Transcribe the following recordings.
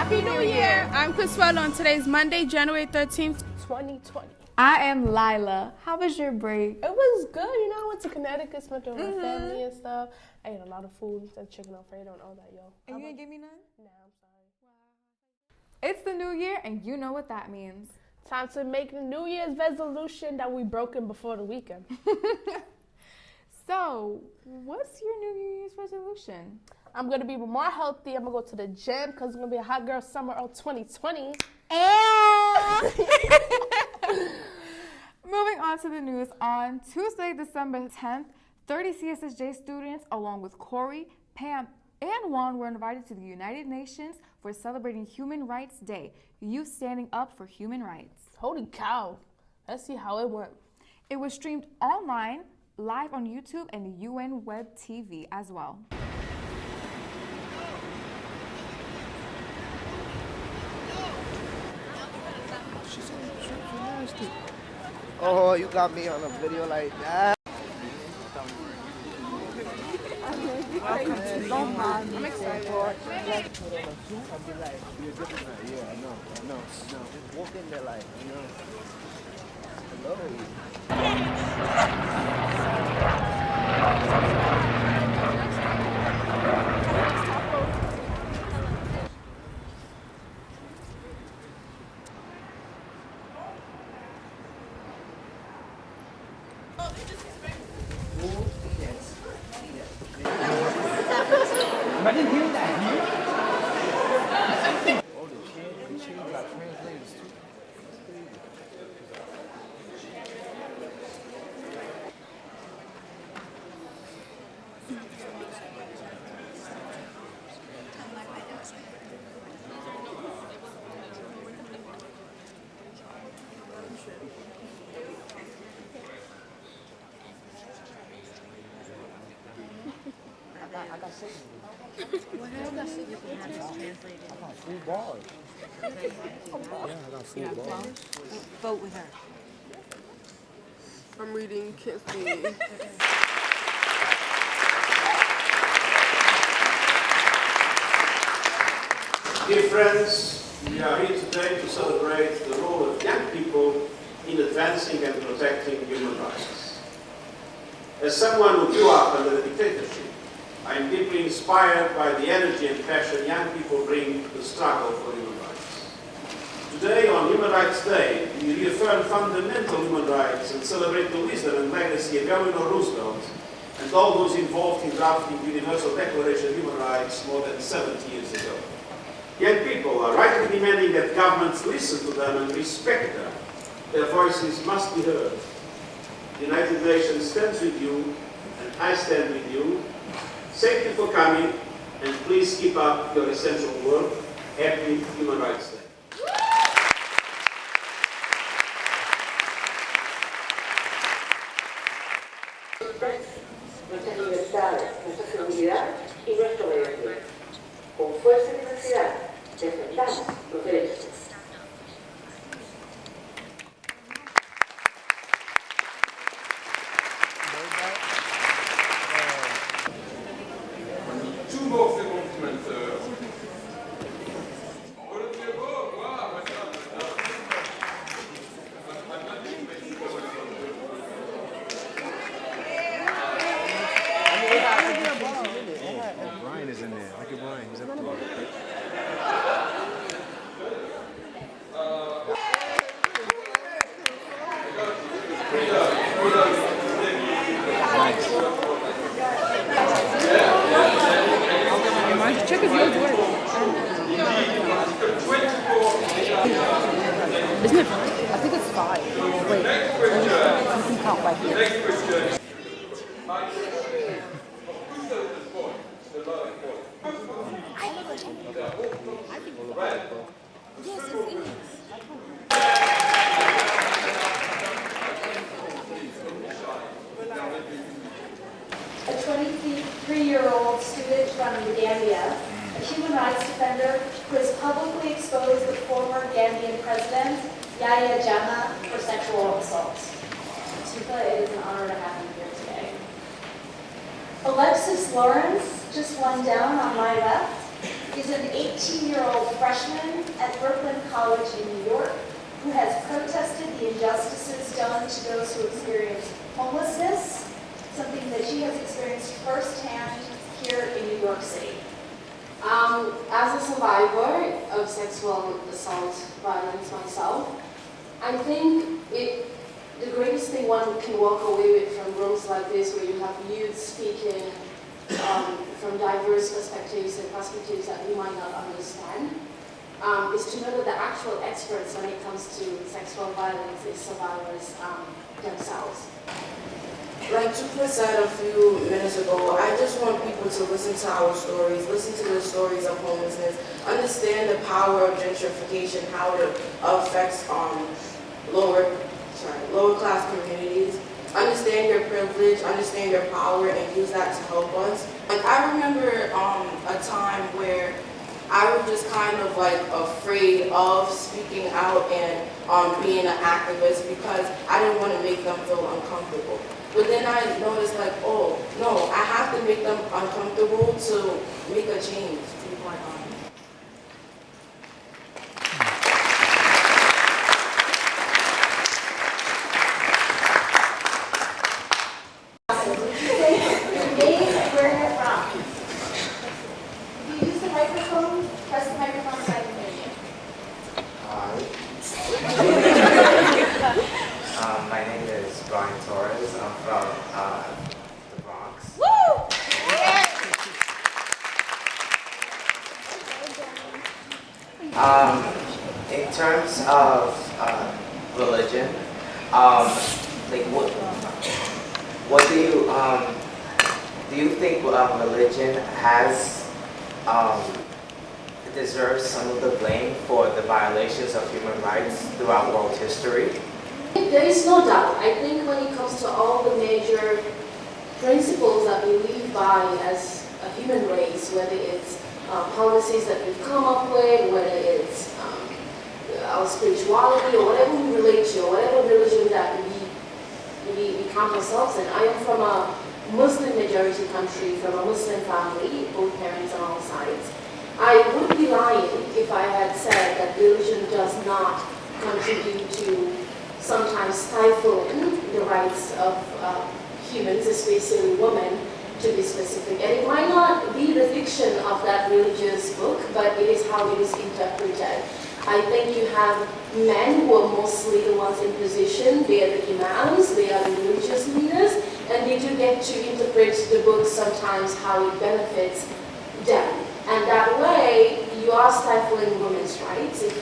Happy New Year! I'm Consuelo on today's Monday, January 13th, 2020. I am Lila. How was your break? It was good. You know, I went to Connecticut, spent it with my family and stuff. I ate a lot of food instead of chicken Alfredo and all that, yo. And you didn't give me none? Nah, I'm sorry. Wow. It's the new year, and you know what that means. Time to make the New Year's resolution that we broken before the weekend. So, what's your New Year's resolution? I'm going to be more healthy. I'm going to go to the gym because it's going to be a hot girl summer of 2020. Moving on to the news, on Tuesday, December 10th, 30 CSSJ students, along with Corey, Pam, and Juan, were invited to the United Nations for celebrating Human Rights Day, Youth Standing Up for Human Rights. Holy cow. Let's see how it went. It was streamed online, live on YouTube and the UN Web TV as well. Oh, you got me on a video like that. Don't mind. I'm excited. I'll be like, you're different. Yeah, I know. Just walk in there like, you know. I didn't hear that. Oh, the chain got translators too. I got sick. What happened? You can have this translated. I got 4 bars. Yeah, I got 4 bars. Vote with her. I'm reading, can't see. Dear friends, we are here today to celebrate the role of young people in advancing and protecting human rights. As someone who grew up under the dictatorship, I am deeply inspired by the energy and passion young people bring to the struggle for human rights. Today, on Human Rights Day, we reaffirm fundamental human rights and celebrate the wisdom and legacy of Eleanor Roosevelt and all those involved in drafting the Universal Declaration of Human Rights more than 70 years ago. Young people are rightly demanding that governments listen to them and respect them. Their voices must be heard. The United Nations stands with you, and I stand with you. Thank you for coming, and please keep up your essential work. Happy Human Rights Day. Nuestras libertades, nuestra seguridad y nuestro deber. Con fuerza y diversidad, defendamos los derechos. Brian is in there. Look at Brian. He's up there. Check if yours works. Isn't it 5? I think it's 5. Wait, you can count right here. Yes, it is. A 23-year-old student from Gambia, a human rights defender who has publicly exposed the former Gambian president, Yahya Jammeh, for sexual assault. Sjtv, it is an honor to have you here today. Alexis Lawrence, just one down on my left, is an 18-year-old freshman at Brooklyn College in New York who has protested the injustices done to those who experience homelessness, something that she has experienced firsthand here in New York City. As a survivor of sexual assault violence myself, I think the greatest thing one can walk away with from rooms like this, where you have youth speaking from diverse perspectives and perspectives that we might not understand, is to know that the actual experts when it comes to sexual violence is survivors themselves. Like Tupa said a few minutes ago, I just want people to listen to our stories, listen to the stories of homelessness, understand the power of gentrification, how it affects lower class communities, understand your privilege, understand your power, and use that to help us. Like, I remember a time where I was just kind of like afraid of speaking out and being an activist because I didn't want to make them feel uncomfortable. But then I noticed, like, oh, no, I have to make them uncomfortable to make a change, to be quite honest. Name and where you're from. If you use the microphone, press the microphone so I can hear you. My name is Brian Torres. I'm from the Bronx. Woo! In terms of religion, like what do you think religion has deserves some of the blame for the violations of human rights throughout world history? There is no doubt. I think when it comes to all the major principles that we live by as a human race, whether it's policies that we've come up with, whether it's our spirituality or whatever we relate to, or whatever religion that we count ourselves in. I am from a Muslim majority country, from a Muslim family, both parents on all sides. I would be lying if I had said that religion does not contribute to sometimes stifling the rights of humans, especially women, to be specific. And it might not be the fiction of that religious book, but it is how it is interpreted. I think you have men who are mostly the ones in position. They are the imams, they are the religious leaders, and they do get to interpret the book sometimes how it benefits them. And that way, you are stifling women's rights. If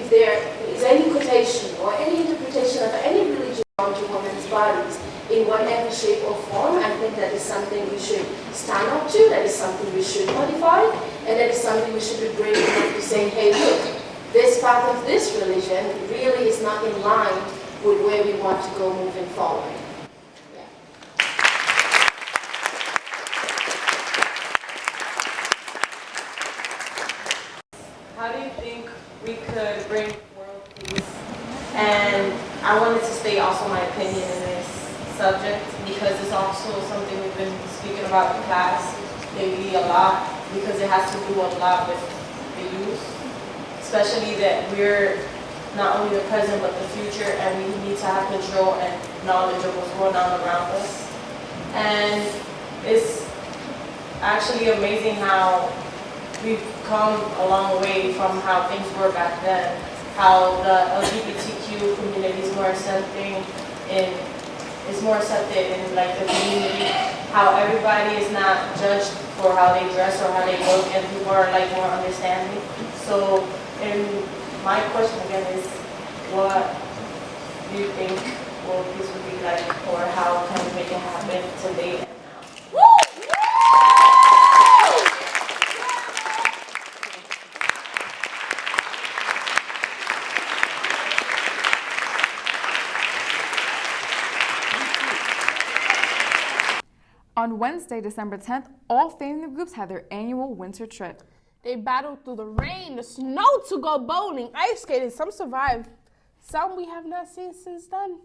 there is any quotation or any interpretation of any religion onto women's bodies in whatever shape or form, I think that is something we should stand up to, that is something we should modify, and that is something we should be brave enough to say, hey, look, this part of this religion really is not in line with where we want to go moving forward. How do you think we could bring world peace? And I wanted to state also my opinion in this subject because it's also something we've been speaking about in class lately a lot because it has to do a lot with the youth, especially that we're not only the present but the future, and we need to have control and knowledge of what's going on around us. And it's actually amazing how we've come a long way from how things were back then, how the LGBTQ community is more accepted in like the community, how everybody is not judged for how they dress or how they look, and people are like more understanding. So, and my question again is, what do you think world peace would be like, or how can we make it happen today and now? On Wednesday, December 10th, all family groups had their annual winter trip. They battled through the rain, the snow to go bowling, ice skating. Some survived. Some we have not seen since then.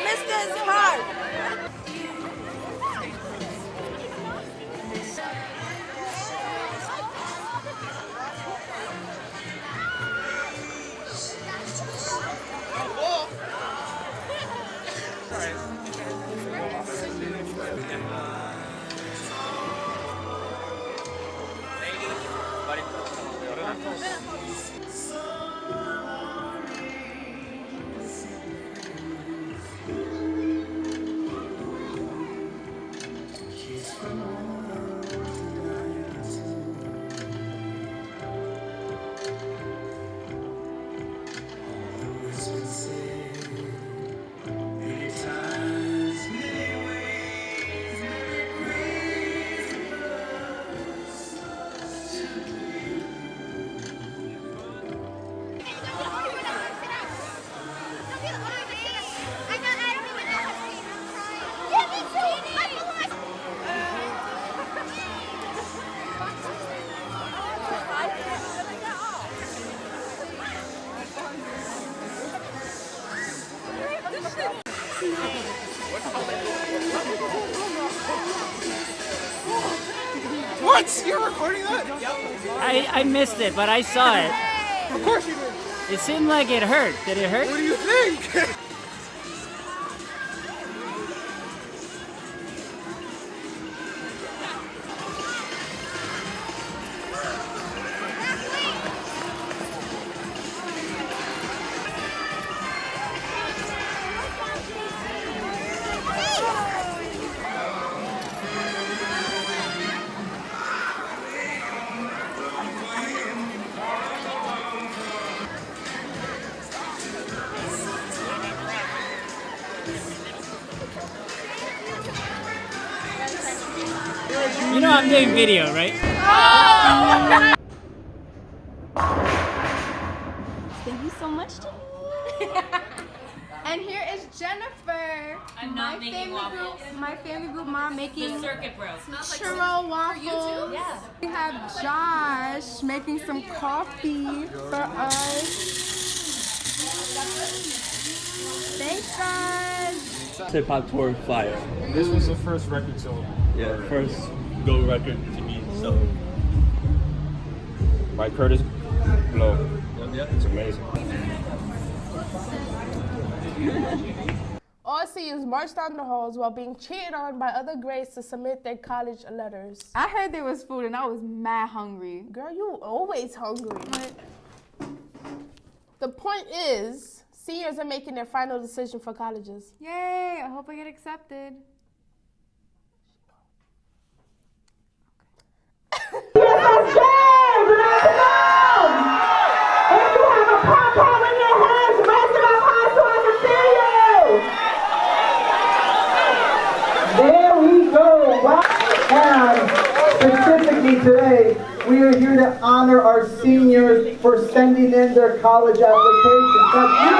Mr. Smart. What? You're recording that? I missed it, but I saw it. Of course you did. It seemed like it hurt. Did it hurt? What do you think? You know I'm doing video, right? Thank you so much, Jenny. And here is Jennifer. I'm not making waffles. My family group mom making The circuit broke. churro waffles. Yeah. We have Josh making some coffee for us. Thanks, guys. Hip Hop Tour flyer. This was the first record sold. Yeah, first gold record to be sold. By Curtis Blow. Yeah. It's amazing. All seniors marched down the halls while being cheered on by other grades to submit their college letters. I heard there was food and I was mad hungry. Girl, you always hungry. The point is, seniors are making their final decision for colleges. Yay, I hope I get accepted. There we go. Wow. And specifically today, we are here to honor our seniors for sending in their college applications. That's you.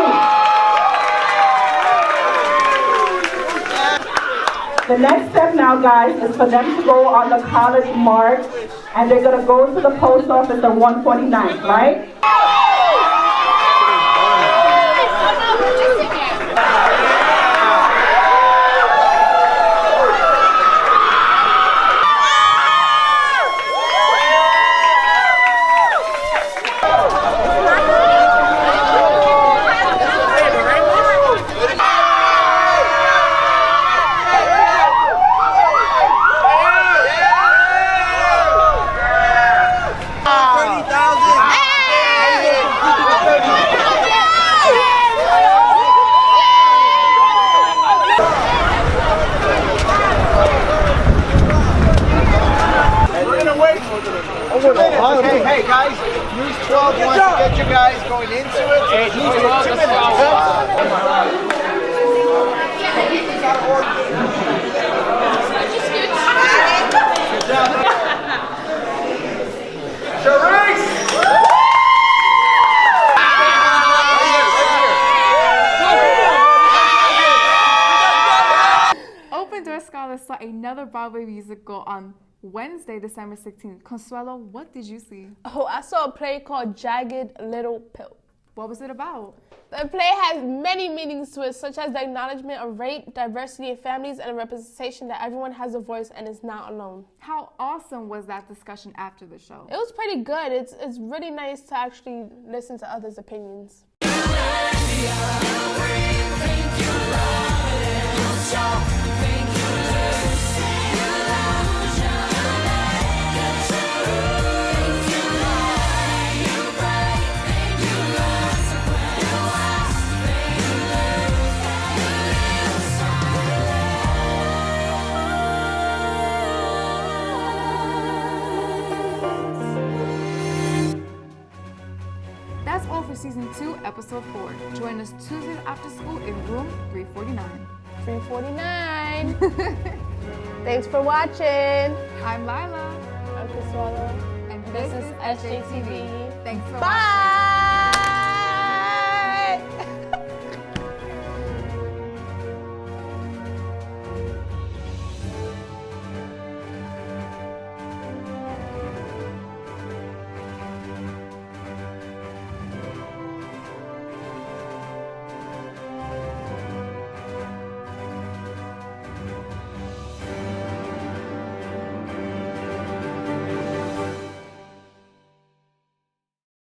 The next step now, guys, is for them to go on the college march, and they're going to go to the post office on 149th, right? Hey guys, News 12 wants to get you guys going into it. Hey, News 12, 2 minutes. Open Door Scholars saw another Broadway musical on Wednesday, December 16th. Consuelo, what did you see? Oh, I saw a play called Jagged Little Pill. What was it about? The play has many meanings to it, such as the acknowledgement of rape, diversity in families, and a representation that everyone has a voice and is not alone. How awesome was that discussion after the show? It was pretty good. It's really nice to actually listen to others' opinions. That's all for Season 2, Episode 4. Join us Tuesdays after school in room 349. 349. Thanks for watching. I'm Lila. I'm Consuelo. And this is SJTV. Thanks for watching. Bye.